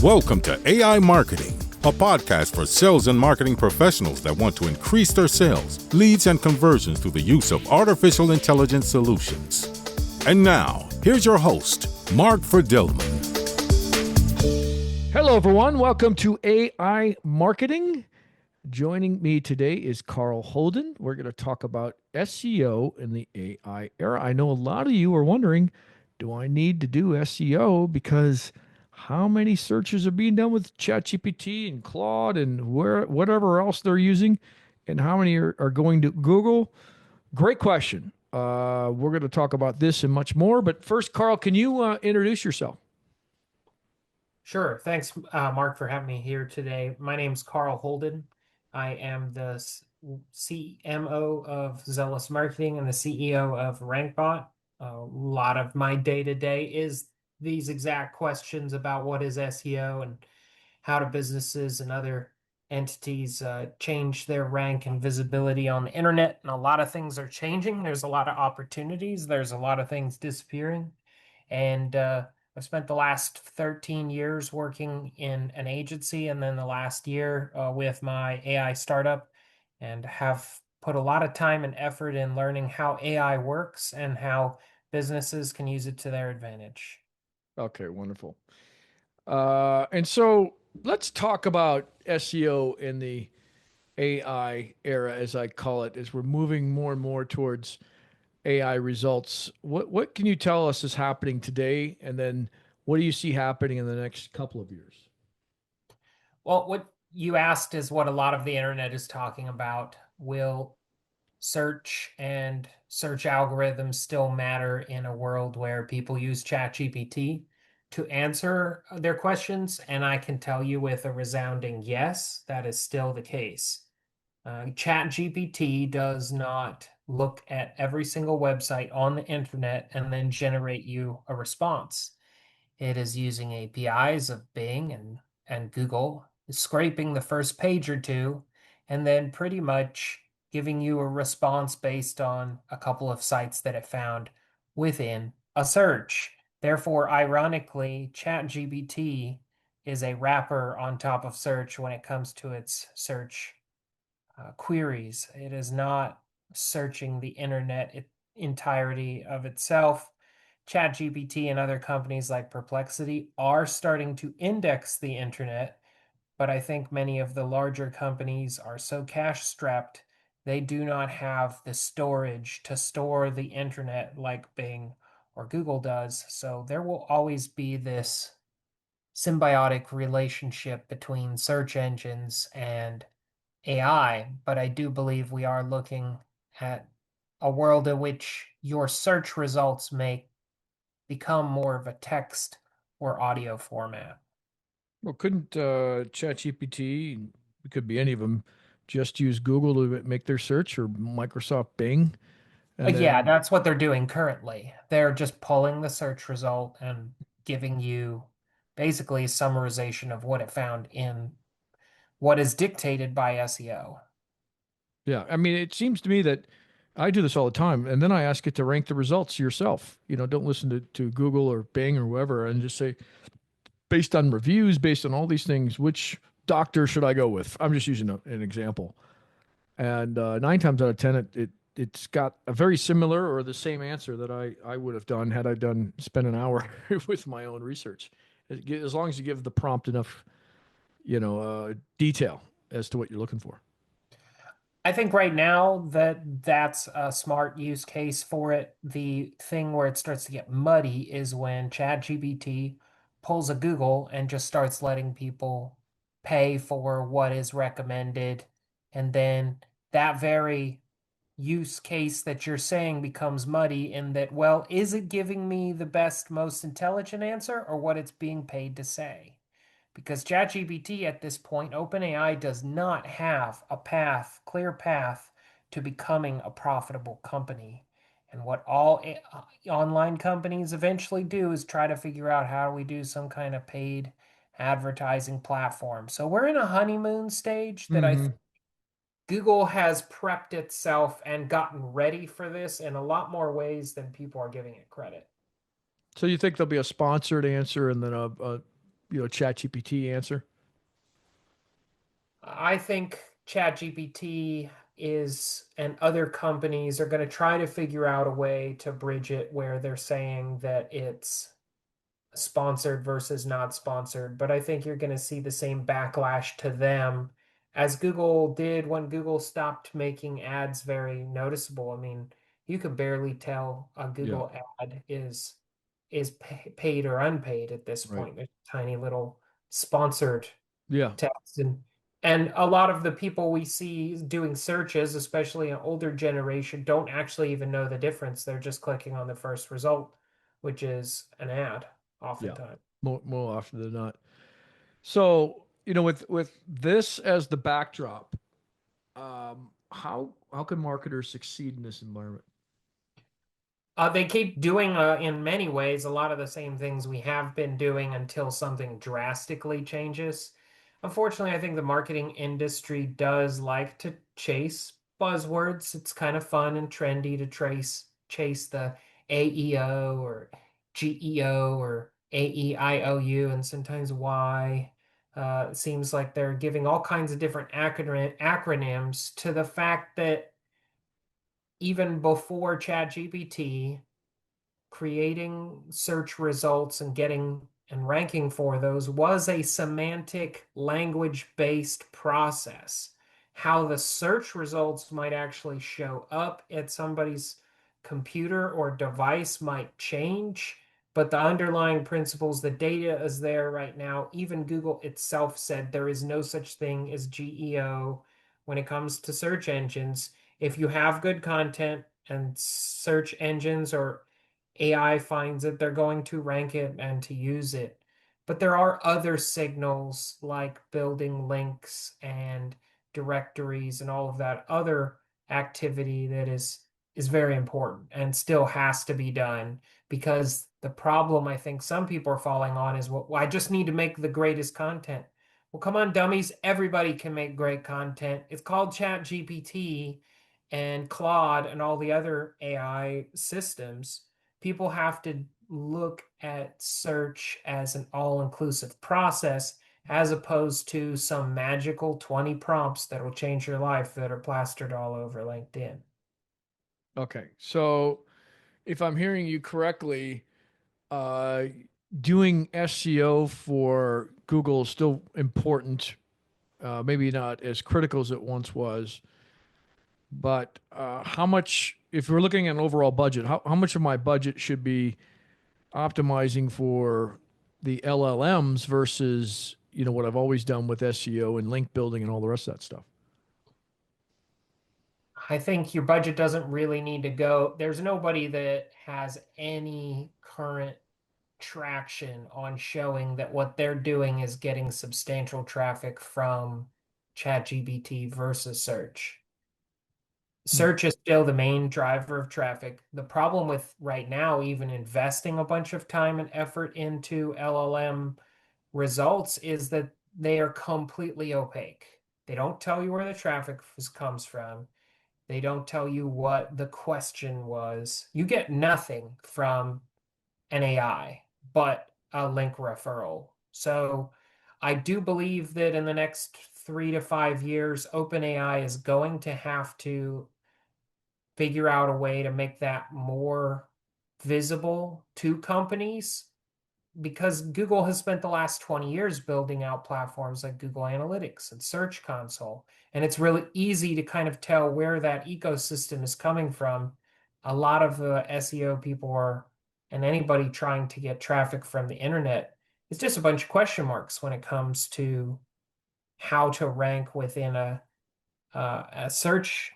Welcome to AI Marketing, a podcast for sales and marketing professionals that want to increase their sales, leads, and conversions through the use of artificial intelligence solutions. And now, here's your host, Mark Friedman. Hello, everyone. Welcome to AI Marketing. Joining me today is Carl Holden. We're going to talk about SEO in the AI era. I know a lot of you are wondering, do I need to do SEO? Because how many searches are being done with ChatGPT and Claude and whatever else they're using, and how many are going to Google? Great question. We're going to talk about this and much more. But first, Carl, can you introduce yourself? Sure. Thanks, Mark, for having me here today. My name's Carl Holden. I am the CMO of Zellus Marketing and the CEO of RankBot. A lot of my day-to-day is these exact questions about what is SEO and how do businesses and other entities change their rank and visibility on the internet. And a lot of things are changing. There's a lot of opportunities. There's a lot of things disappearing. And I've spent the last 13 years working in an agency, and then the last year with my AI startup, and have put a lot of time and effort in learning how AI works and how businesses can use it to their advantage. Okay, wonderful. And so let's talk about SEO in the AI era, as I call it, as we're moving more and more towards AI results. What can you tell us is happening today, and then what do you see happening in the next couple of years? Well, what you asked is what a lot of the internet is talking about. Will search and search algorithms still matter in a world where people use ChatGPT to answer their questions? And I can tell you with a resounding yes, that is still the case. ChatGPT does not look at every single website on the internet and then generate you a response. It is using APIs of Bing and Google, scraping the first page or two, and then pretty much giving you a response based on a couple of sites that it found within a search. Therefore, ironically, ChatGPT is a wrapper on top of search when it comes to its search queries. It is not searching the internet entirety of itself. ChatGPT and other companies like Perplexity are starting to index the internet, but I think many of the larger companies are so cash strapped, they do not have the storage to store the internet like Bing or Google does. So there will always be this symbiotic relationship between search engines and AI, but I do believe we are looking at a world in which your search results may become more of a text or audio format. Well, couldn't ChatGPT, it could be any of them, just use Google to make their search, or Microsoft Bing? Yeah, that's what they're doing currently. They're just pulling the search result and giving you basically a summarization of what it found in what is dictated by SEO. Yeah, I mean, it seems to me that I do this all the time, and then I ask it to rank the results yourself. Don't listen to Google or Bing or whoever, and just say, based on reviews, based on all these things, which doctor should I go with? I'm just using an example. And 9 times out of 10, it's got a very similar or the same answer that I would have done had I spent an hour with my own research. As long as you give the prompt enough, detail as to what you're looking for. I think right now that's a smart use case for it. The thing where it starts to get muddy is when ChatGPT pulls a Google and just starts letting people pay for what is recommended. And then that very use case that you're saying becomes muddy in that, well, is it giving me the best, most intelligent answer or what it's being paid to say? Because ChatGPT at this point, OpenAI does not have a clear path to becoming a profitable company. And what all online companies eventually do is try to figure out how do we do some kind of paid advertising platform. So we're in a honeymoon stage that I think Google has prepped itself and gotten ready for this in a lot more ways than people are giving it credit. So you think there'll be a sponsored answer and then ChatGPT answer? I think ChatGPT is and other companies are going to try to figure out a way to bridge it where they're saying that it's sponsored versus not sponsored. But I think you're going to see the same backlash to them as Google did when Google stopped making ads very noticeable. I mean, you could barely tell a Yeah. Google ad is paid or unpaid at this Right. point. There's tiny little sponsored Yeah. text and a lot of the people we see doing searches, especially an older generation, don't actually even know the difference. They're just clicking on the first result, which is an ad Yeah. oftentimes. More often than not. So, with this as the backdrop, how can marketers succeed in this environment? They keep doing, in many ways, a lot of the same things we have been doing until something drastically changes. Unfortunately, I think the marketing industry does like to chase buzzwords. It's kind of fun and trendy to chase the AEO or GEO or AEIOU and sometimes Y. It seems like they're giving all kinds of different acronyms to the fact that even before ChatGPT, creating search results and getting and ranking for those was a semantic language based process. How the search results might actually show up at somebody's computer or device might change, but the underlying principles, the data is there right now. Even Google itself said there is no such thing as GEO when it comes to search engines. If you have good content and search engines or AI finds it, they're going to rank it and to use it. But there are other signals like building links and directories and all of that other activity that is very important and still has to be done because the problem I think some people are falling on is, well, I just need to make the greatest content. Well, come on, dummies. Everybody can make great content. It's called Chat GPT and Claude and all the other AI systems. People have to look at search as an all-inclusive process as opposed to some magical 20 prompts that will change your life that are plastered all over LinkedIn. Okay. So, if I'm hearing you correctly, uh, doing SEO for Google is still important. Maybe not as critical as it once was, but how much, if we're looking at an overall budget, how much of my budget should be optimizing for the LLMs versus, what I've always done with SEO and link building and all the rest of that stuff? I think your budget doesn't really need to go. There's nobody that has any current traction on showing that what they're doing is getting substantial traffic from ChatGPT versus search. Hmm. Search is still the main driver of traffic. The problem with right now, even investing a bunch of time and effort into LLM results, is that they are completely opaque. They don't tell you where the traffic comes from. They don't tell you what the question was. You get nothing from an AI, but a link referral. So I do believe that in the next 3 to 5 years, OpenAI is going to have to figure out a way to make that more visible to companies because Google has spent the last 20 years building out platforms like Google Analytics and Search Console. And it's really easy to kind of tell where that ecosystem is coming from. A lot of the SEO people are, and anybody trying to get traffic from the internet, it's just a bunch of question marks when it comes to how to rank within a search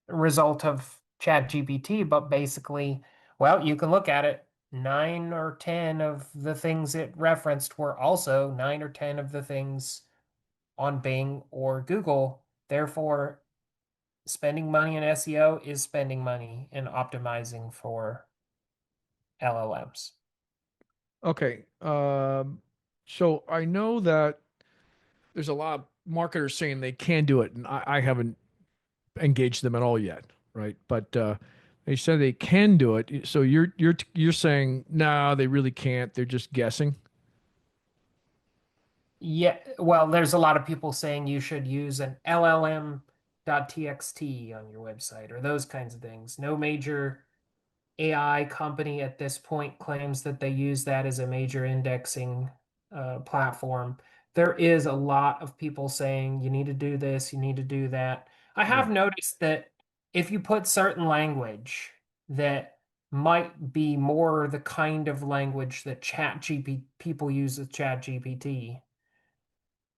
result of ChatGPT, but basically, well, you can look at it. 9 or 10 of the things it referenced were also 9 or 10 of the things on Bing or Google. Therefore, spending money in SEO is spending money in optimizing for LLMs. Okay. So I know that there's a lot of marketers saying they can do it, and I haven't engaged them at all yet, right? But they said they can do it. So you're saying no, they really can't. They're just guessing. Yeah, well, there's a lot of people saying you should use an LLM.txt on your website or those kinds of things. No major AI company at this point claims that they use that as a major indexing platform. There is a lot of people saying you need to do this, you need to do that. I Yeah. have noticed that if you put certain language that might be more the kind of language that Chat GP people use with Chat GPT,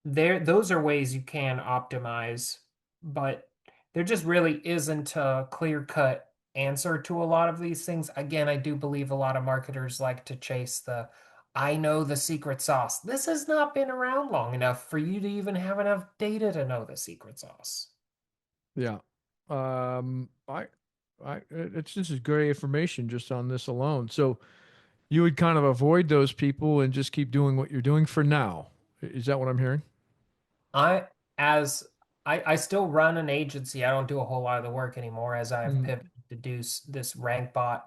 those are ways you can optimize, but there just really isn't a clear-cut answer to a lot of these things. Again, I do believe a lot of marketers like to chase the I know the secret sauce. This has not been around long enough for you to even have enough data to know the secret sauce. Yeah. It's this is great information just on this alone. So you would kind of avoid those people and just keep doing what you're doing for now. Is that what I'm hearing? I as I still run an agency. I don't do a whole lot of the work anymore as I've Mm. pivoted to do this RankBot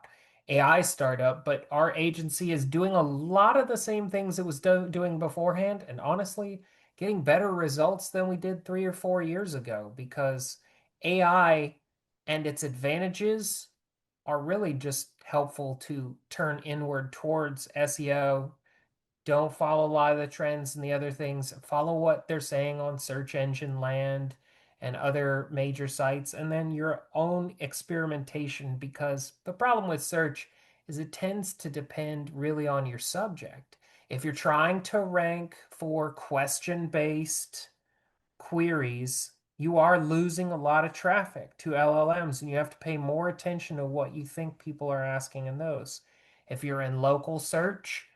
AI startup, but our agency is doing a lot of the same things it was doing beforehand, and honestly, getting better results than we did 3 or 4 years ago because AI and its advantages are really just helpful to turn inward towards SEO. Don't follow a lot of the trends and the other things. Follow what they're saying on search engine land and other major sites, and then your own experimentation. Because the problem with search is it tends to depend really on your subject. If you're trying to rank for question-based queries, you are losing a lot of traffic to LLMs, and you have to pay more attention to what you think people are asking in those. If you're in local search,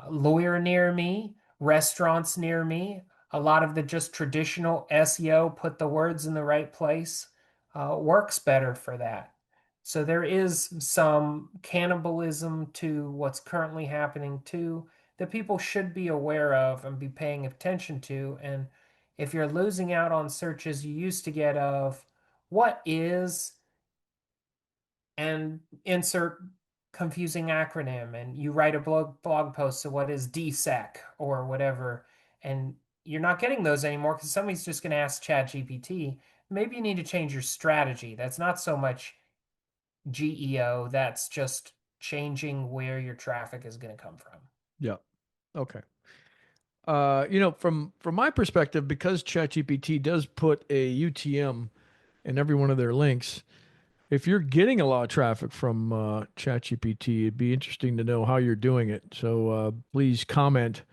lawyer near me, restaurants near me, a lot of the just traditional SEO, put the words in the right place, works better for that. So there is some cannibalism to what's currently happening too that people should be aware of and be paying attention to. And if you're losing out on searches you used to get of what is and insert confusing acronym, and you write a blog post, so what is DSEC or whatever, and you're not getting those anymore because somebody's just going to ask ChatGPT. Maybe you need to change your strategy. That's not so much GEO, that's just changing where your traffic is going to come from. Yeah. Okay. From my perspective, because ChatGPT does put a UTM in every one of their links, if you're getting a lot of traffic from ChatGPT, it'd be interesting to know how you're doing it. So please comment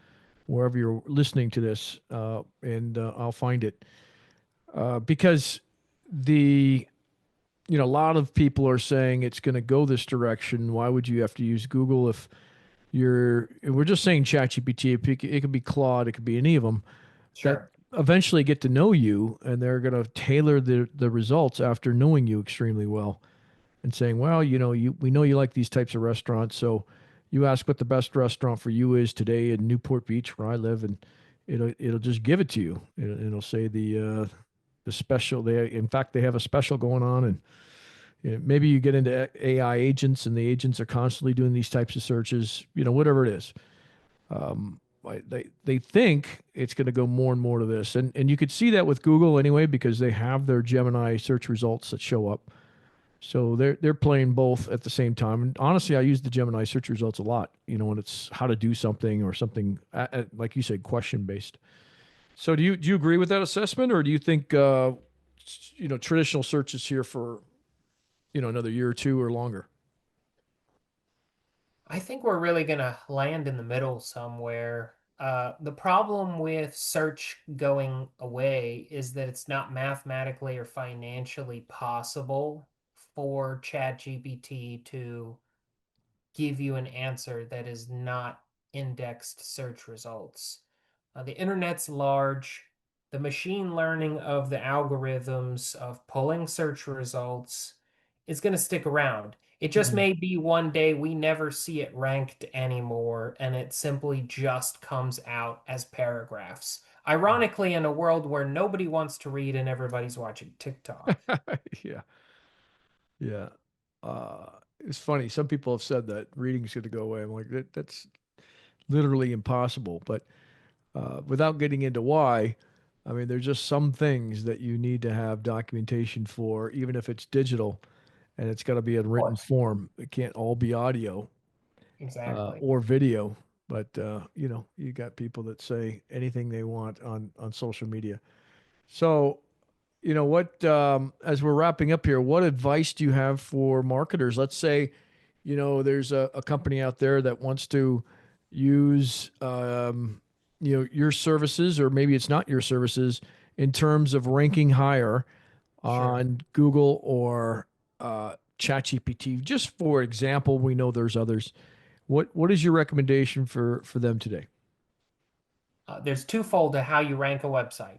wherever you're listening to this, and I'll find it. Because the a lot of people are saying it's going to go this direction. Why would you have to use Google if we're just saying ChatGPT? It could be Claude, it could be any of them that Sure. eventually get to know you, and they're going to tailor the results after knowing you extremely well and saying, well, we know you like these types of restaurants, so you ask what the best restaurant for you is today in Newport Beach, where I live, and it'll just give it to you. It'll say the special. In fact, they have a special going on, and maybe you get into AI agents, and the agents are constantly doing these types of searches. Whatever it is. They think it's going to go more and more to this, and you could see that with Google anyway because they have their Gemini search results that show up. So they're playing both at the same time. And honestly, I use the Gemini search results a lot. When it's how to do something or something like you said, question based. So do you agree with that assessment, or do you think traditional search is here for another year or two or longer? I think we're really going to land in the middle somewhere. The problem with search going away is that it's not mathematically or financially possible for ChatGPT to give you an answer that is not indexed search results. The internet's large. The machine learning of the algorithms of pulling search results is going to stick around. It just Mhm. may be one day we never see it ranked anymore, and it simply just comes out as paragraphs. Ironically, in a world where nobody wants to read and everybody's watching TikTok. Yeah, yeah. It's funny. Some people have said that reading's going to go away. I'm like, that's literally impossible. But without getting into why. I mean, there's just some things that you need to have documentation for, even if it's digital, and it's got to be in Of written course. form. It can't all be audio Exactly. or video. But you got people that say anything they want on social media. So, what as we're wrapping up here, what advice do you have for marketers? Let's say, there's a company out there that wants to use your services, or maybe it's not your services, in terms of ranking higher Sure. on Google or ChatGPT. Just for example, we know there's others. What is your recommendation for them today? There's twofold to how you rank a website.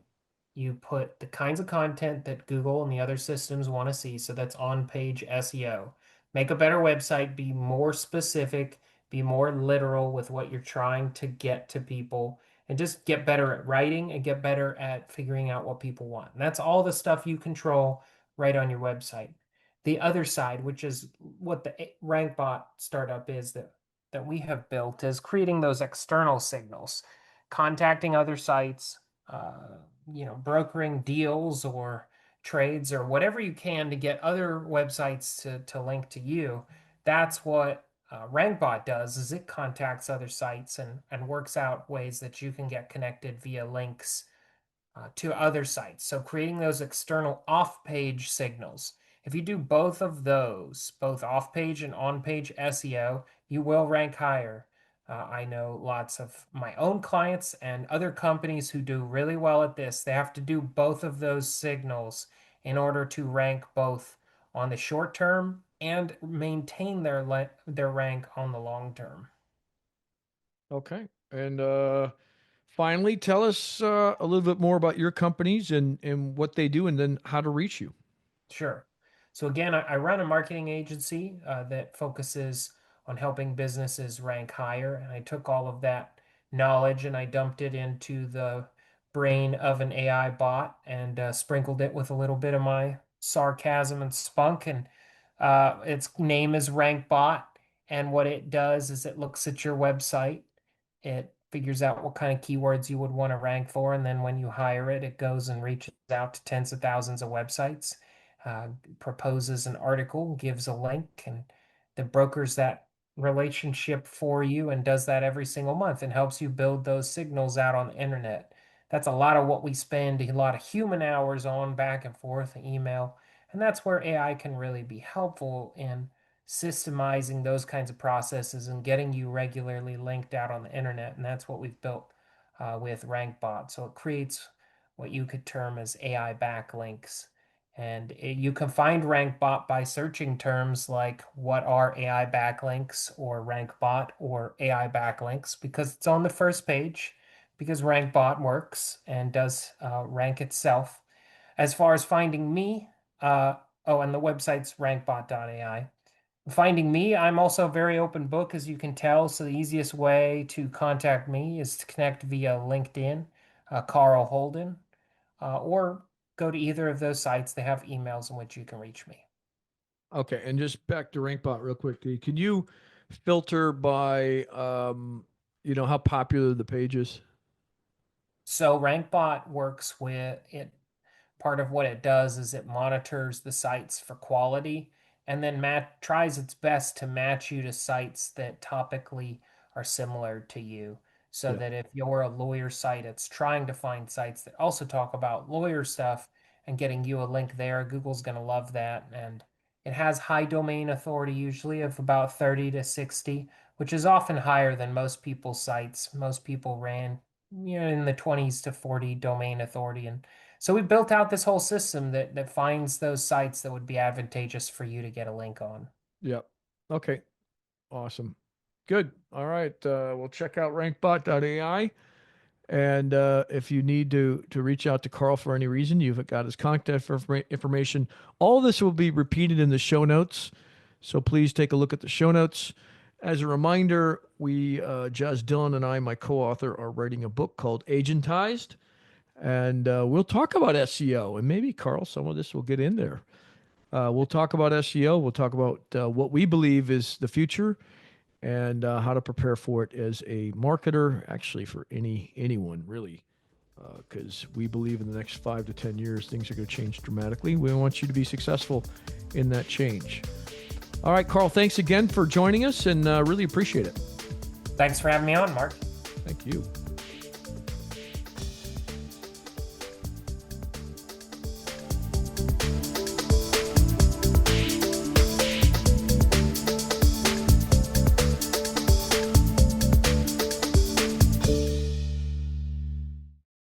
You put the kinds of content that Google and the other systems want to see. So that's on-page SEO. Make a better website, be more specific, be more literal with what you're trying to get to people, and just get better at writing and get better at figuring out what people want. And that's all the stuff you control right on your website. The other side, which is what the RankBot startup is that we have built, is creating those external signals, contacting other sites, brokering deals or trades or whatever you can to get other websites to link to you. That's what RankBot does, is it contacts other sites and works out ways that you can get connected via links to other sites. So creating those external off-page signals. If you do both of those, both off-page and on-page SEO, you will rank higher. I know lots of my own clients and other companies who do really well at this. They have to do both of those signals in order to rank both on the short term and maintain their rank on the long term. Okay. And finally, tell us a little bit more about your companies and what they do, and then how to reach you. Sure. So again, I run a marketing agency that focuses on helping businesses rank higher. And I took all of that knowledge and I dumped it into the brain of an AI bot and sprinkled it with a little bit of my sarcasm and spunk. And its name is RankBot. And what it does is it looks at your website, it figures out what kind of keywords you would want to rank for. And then when you hire it, it goes and reaches out to tens of thousands of websites, uh, proposes an article, gives a link, and then brokers that relationship for you and does that every single month and helps you build those signals out on the internet. That's a lot of what we spend a lot of human hours on, back and forth, email. And that's where AI can really be helpful in systemizing those kinds of processes and getting you regularly linked out on the internet. And that's what we've built with RankBot. So it creates what you could term as AI backlinks. And you can find RankBot by searching terms like what are AI backlinks or RankBot or AI backlinks, because it's on the first page, because RankBot works and does rank itself. As far as finding me, and the website's rankbot.ai. Finding me, I'm also a very open book, as you can tell. So the easiest way to contact me is to connect via LinkedIn, Carl Holden, or go to either of those sites. They have emails in which you can reach me. Okay, and just back to RankBot real quickly. Can you filter by how popular the page is? So RankBot works with it. Part of what it does is it monitors the sites for quality and then tries its best to match you to sites that topically are similar to you. So Yeah. that if you're a lawyer site, it's trying to find sites that also talk about lawyer stuff and getting you a link there. Google's going to love that. And it has high domain authority, usually of about 30 to 60, which is often higher than most people's sites. Most people ran, in the 20s to 40 domain authority. And so we built out this whole system that finds those sites that would be advantageous for you to get a link on. Yeah. Okay. Awesome. Good. All right. We'll check out rankbot.ai. And if you need to reach out to Carl for any reason, you've got his contact information. All this will be repeated in the show notes. So please take a look at the show notes. As a reminder, Jazz Dillon and I, my co-author, are writing a book called Agentized. And we'll talk about SEO. And maybe, Carl, some of this will get in there. We'll talk about SEO. We'll talk about what we believe is the future and how to prepare for it as a marketer, actually for anyone really, because we believe in the next 5 to 10 years, things are going to change dramatically. We want you to be successful in that change. All right, Carl, thanks again for joining us, and really appreciate it. Thanks for having me on, Mark. Thank you.